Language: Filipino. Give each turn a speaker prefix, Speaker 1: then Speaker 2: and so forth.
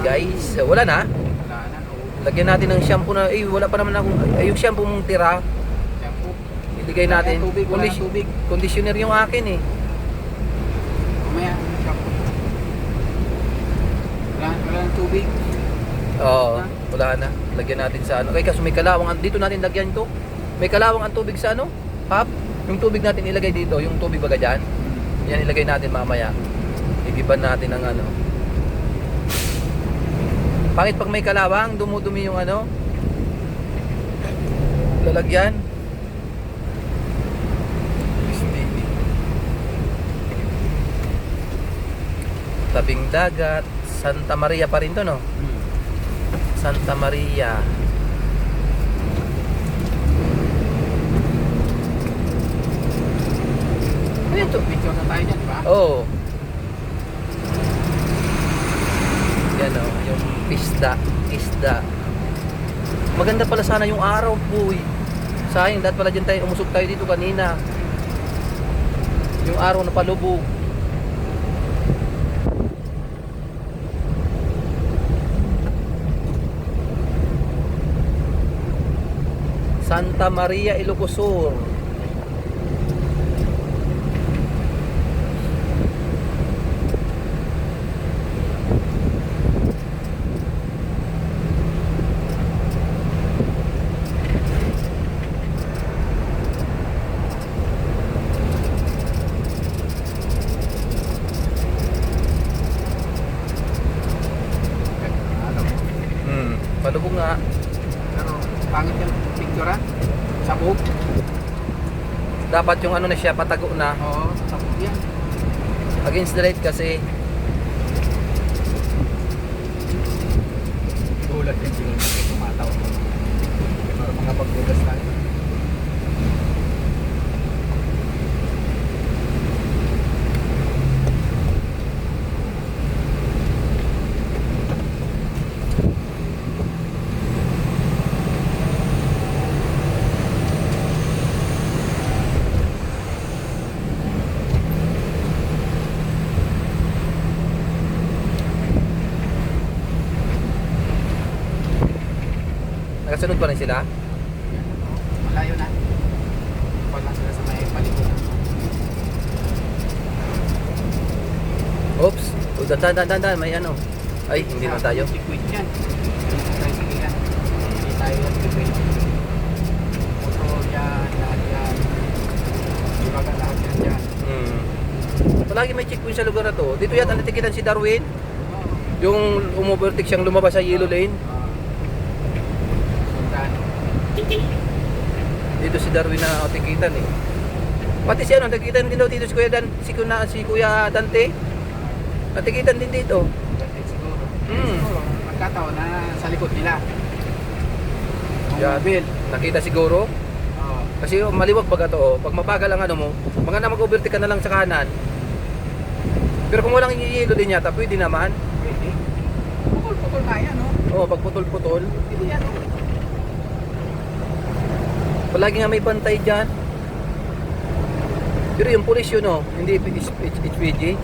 Speaker 1: guys. Wala na.
Speaker 2: Wala na.
Speaker 1: Lagyan natin ng shampoo na, wala pa naman akong, yung shampoo mong tira.
Speaker 2: Shampoo.
Speaker 1: Iligay natin.
Speaker 2: Tubig, wala na tubig.
Speaker 1: Conditioner yung akin eh.
Speaker 2: Mamaya, shampoo. Wala na tubig.
Speaker 1: Oo, wala na. Lagyan natin sa ano. Kaso may kalawang, dito natin lagyan to. May kalawang ang tubig sa ano? Pop. Yung tubig natin ilagay dito, yung tubig baga dyan. Yan ilagay natin mamaya. Igiban natin ng ano. Bakit pag may kalawang, dumudumi yung ano? Lalagyan. Tabing dagat, Santa Maria pa rin to, no? Santa Maria.
Speaker 2: Ayan to. Picture na tayo dyan, di ba?
Speaker 1: Oo. Yan o, yung isda. Maganda pala sana yung araw, boy. Sayang, dahil pala dyan tayo, umusok tayo dito kanina. Yung araw na palubog. Santa Maria, Ilocos Sur. Palubog nga.
Speaker 2: Pero pangit yung picture ha? Sabog.
Speaker 1: Dapat yung ano na siya, patago na.
Speaker 2: Oo, sabog yan.
Speaker 1: Against the light kasi.
Speaker 2: Gulat yan siguro kasi tumataw. Para makapagbugas tayo.
Speaker 1: Nakasunod pa rin sila?
Speaker 2: Malayo na. Wala sila sa may palikuran.
Speaker 1: Oops. Dandan, may ano. Ay, hindi na tayo.
Speaker 2: Liquid yan. Tricycle yan. Hindi tayo yan liquid. Motor yan, lahat yan. Ibaga lahat yan dyan.
Speaker 1: Palagi may checkpoint sa lugar na to. Dito yata natikitan si Darwin.
Speaker 2: Oo.
Speaker 1: Yung umovertake siyang lumabas sa yellow lane.
Speaker 2: Sundan.
Speaker 1: Dito si Darwin na tikitan eh. Pati si ano, natikitan din daw dito si Kuya Dante. Natikitan din dito.
Speaker 2: Ganyan siguro. Siguro, magkataon na sa likod nila.
Speaker 1: Yeah,
Speaker 2: Bill.
Speaker 1: nakita siguro.
Speaker 2: Oo.
Speaker 1: Kasi maliwag baga to, oh. Pag mabagal ang ano mo, mga na mag-overtake ka na lang sa kanan. Pero kung walang yelo din yata, pwede naman.
Speaker 2: Pwede. Putol-putol na yan, no?
Speaker 1: Oo, pag putol-putol.
Speaker 2: Pwede yan, no?
Speaker 1: Palagi nga may bantay dyan. Pero yung pulis yun, oh, hindi HPG.